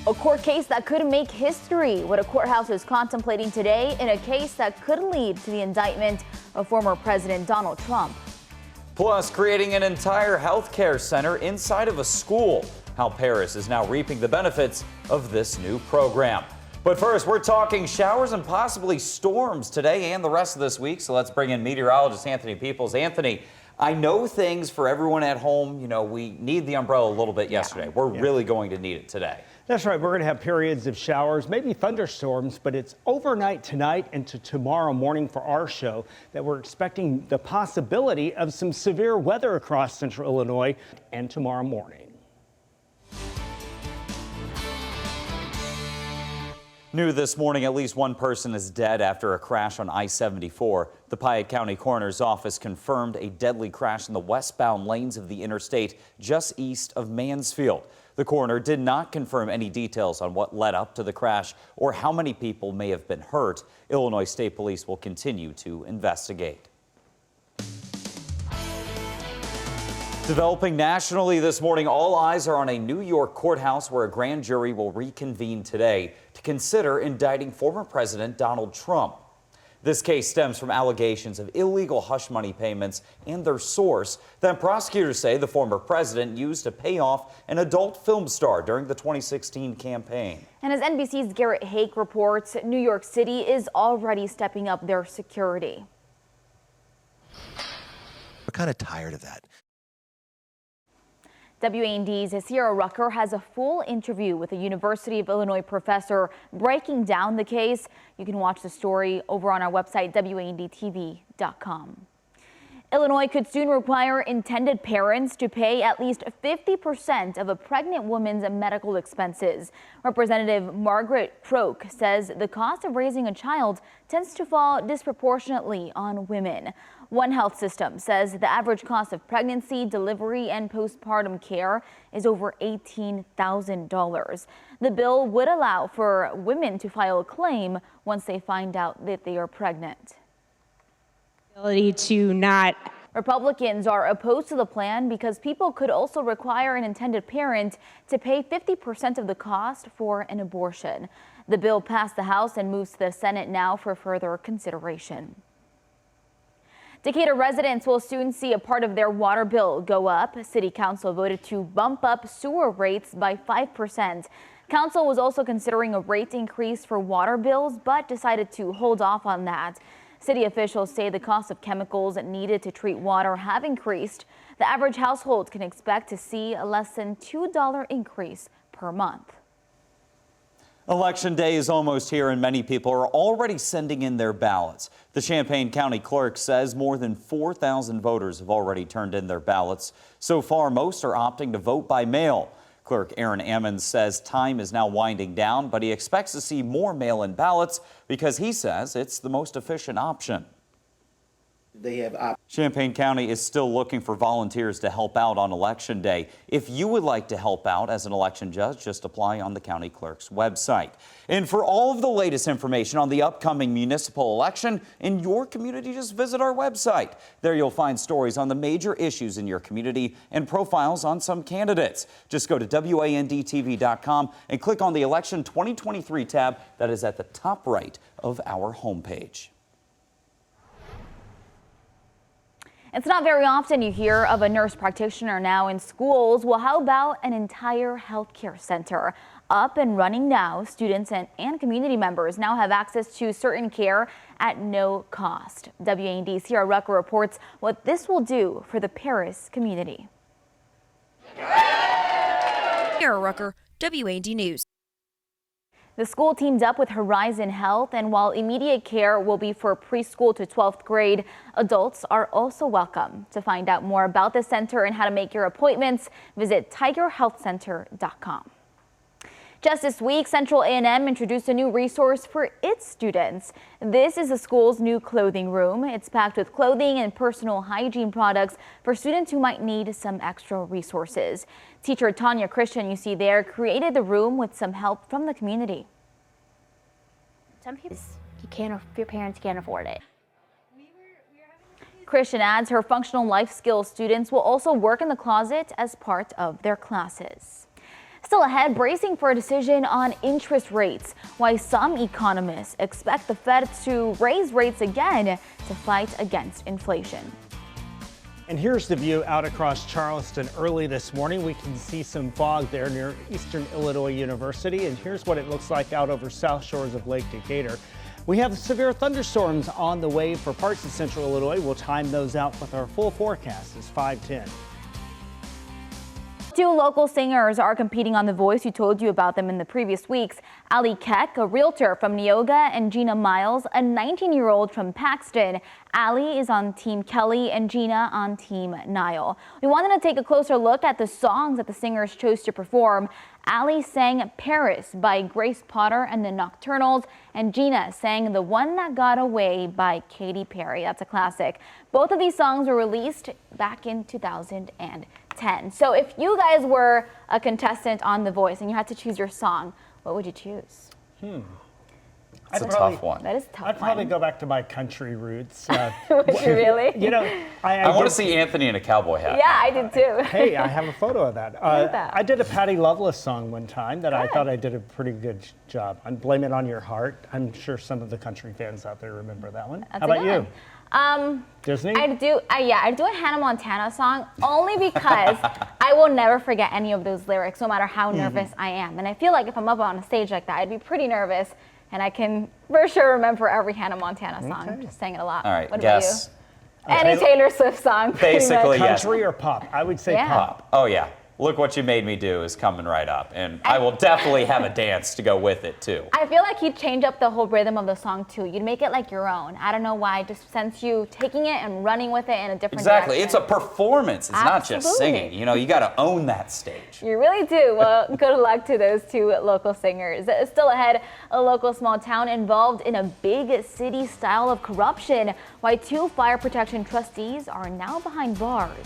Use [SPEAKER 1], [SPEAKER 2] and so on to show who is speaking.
[SPEAKER 1] A court case that could make history. What a courthouse is contemplating today in a case that could lead to the indictment of former President Donald Trump.
[SPEAKER 2] Plus, creating an entire healthcare center inside of a school. How Paris is now reaping the benefits of this new program. But first, we're talking showers and possibly storms today and the rest of this week. So let's bring in meteorologist Anthony Peoples. Anthony, I know things for everyone at home. You know, we need the umbrella a little bit yesterday. We're really going to need it today.
[SPEAKER 3] That's right. We're going to have periods of showers, maybe thunderstorms, but it's overnight tonight into tomorrow morning for our show that we're expecting the possibility of some severe weather across central Illinois and tomorrow morning.
[SPEAKER 2] New this morning, at least one person is dead after a crash on I-74. The Piatt County Coroner's Office confirmed a deadly crash in the westbound lanes of the interstate just east of Mansfield. The coroner did not confirm any details on what led up to the crash or how many people may have been hurt. Illinois State Police will continue to investigate. Developing nationally this morning, all eyes are on a New York courthouse where a grand jury will reconvene today to consider indicting former President Donald Trump. This case stems from allegations of illegal hush money payments and their source that prosecutors say the former president used to pay off an adult film star during the 2016 campaign. And as NBC's Garrett Hake reports, New York City is already stepping up their security.
[SPEAKER 4] We're kind of tired of that.
[SPEAKER 1] WAND's Sierra Rucker has a full interview with a University of Illinois professor breaking down the case. You can watch the story over on our website, WANDtv.com. Illinois could soon require intended parents to pay at least 50% of a pregnant woman's medical expenses. Representative Margaret Croak says the cost of raising a child tends to fall disproportionately on women. One health system says the average cost of pregnancy, delivery, and postpartum care is over $18,000. The bill would allow for women to file a claim once they find out that they are pregnant. Republicans are opposed to the plan because people could also require an intended parent to pay 50% of the cost for an abortion. The bill passed the House and moves to the Senate now for further consideration. Decatur residents will soon see a part of their water bill go up. City Council voted to bump up sewer rates by 5%. Council was also considering a rate increase for water bills, but decided to hold off on that. City officials say the cost of chemicals needed to treat water have increased. The average household can expect to see a less than $2 increase per month. Election day is almost here and many people are already sending in their ballots. The Champaign County Clerk says more than 4,000 voters have already turned in their ballots. So far, most are opting to vote by mail. Clerk Aaron Ammons says time is now winding down, but he expects to see more mail-in ballots because he says it's the most efficient option. Champaign County is still looking for volunteers to help out on Election Day. If you would like to help out as an election judge, just apply on the county clerk's website. And for all of the latest information on the upcoming municipal election in your community, just visit our website. There you'll find stories on the major issues in your community and profiles on some candidates. Just go to WANDtv.com and click on the Election 2023 tab that is at the top right of our homepage. It's not very often you hear of a nurse practitioner now in schools. Well, how about an entire healthcare center? Up and running now, students and community members now have access to certain care at no cost. WAND's Sierra Rucker reports what this will do for the Paris community.
[SPEAKER 5] Sierra Rucker, WAND News.
[SPEAKER 1] The school teamed up with Horizon Health, and while immediate care will be for preschool to 12th grade, adults are also welcome. To find out more about the center and how to make your appointments, visit tigerhealthcenter.com. Just this week, Central A&M introduced a new resource for its students. This is the school's new clothing room. It's packed with clothing and personal hygiene products for students who might need some extra resources. Teacher Tanya Christian, you see there, created the room with some help from the community.
[SPEAKER 6] Some people, your parents can't afford it.
[SPEAKER 1] Christian adds her functional life skills students will also work in the closet as part of their classes. Still ahead, bracing for a decision on interest rates. Why some economists expect the Fed to raise rates again to fight against inflation.
[SPEAKER 3] And here's the view out across Charleston early this morning. We can see some fog there near Eastern Illinois University. And here's what it looks like out over south shores of Lake Decatur. We have severe thunderstorms on the way for parts of central Illinois. We'll time those out with our full forecast. It's 5:10.
[SPEAKER 1] Two local singers are competing on The Voice. We told you about them in the previous weeks. Ali Keck, a realtor from Neoga, and Gina Miles, a 19-year-old from Paxton. Ali is on Team Kelly and Gina on Team Niall. We wanted to take a closer look at the songs that the singers chose to perform. Ali sang Paris by Grace Potter and the Nocturnals, and Gina sang The One That Got Away by Katy Perry. That's a classic. Both of these songs were released back in 2010. So if you guys were a contestant on The Voice and you had to choose your song, what would you choose?
[SPEAKER 2] It's a tough one.
[SPEAKER 1] That is a tough.
[SPEAKER 3] I'd probably go back to my country roots.
[SPEAKER 1] Would you really?
[SPEAKER 3] You know,
[SPEAKER 2] I want to see Anthony in a cowboy hat.
[SPEAKER 1] Yeah, I did too.
[SPEAKER 3] Hey, I have a photo of that.
[SPEAKER 1] that.
[SPEAKER 3] I did a Patti Loveless song one time that I
[SPEAKER 1] Good.
[SPEAKER 3] thought I did a pretty good job. On Blame It On Your Heart. I'm sure some of the country fans out there remember that one.
[SPEAKER 1] That's
[SPEAKER 3] How about you? Disney?
[SPEAKER 1] I'd do a Hannah Montana song only because I will never forget any of those lyrics, no matter how nervous I am. And I feel like if I'm up on a stage like that, I'd be pretty nervous, and I can for sure remember every Hannah Montana song.
[SPEAKER 3] Okay.
[SPEAKER 1] Just sang it a lot.
[SPEAKER 2] All right,
[SPEAKER 1] What
[SPEAKER 2] guess.
[SPEAKER 1] about you? Any Taylor Swift song. pretty
[SPEAKER 2] Basically,
[SPEAKER 1] much.
[SPEAKER 2] yes.
[SPEAKER 3] Country or pop? I would say
[SPEAKER 1] Yeah.
[SPEAKER 3] pop.
[SPEAKER 2] Oh, yeah. Look What You Made Me Do is coming right up. And I will definitely have a dance to go with it, too.
[SPEAKER 1] I feel like you'd change up the whole rhythm of the song too. You'd make it like your own. I don't know why. Just sense you taking it and running with it in a different
[SPEAKER 2] Exactly.
[SPEAKER 1] direction.
[SPEAKER 2] It's a performance. It's not just
[SPEAKER 1] Absolutely.
[SPEAKER 2] singing. You know, you got to own that stage.
[SPEAKER 1] You really do. Well, good luck to those two local singers. Still ahead, a local small town involved in a big city style of corruption. Why two fire protection trustees are now behind bars.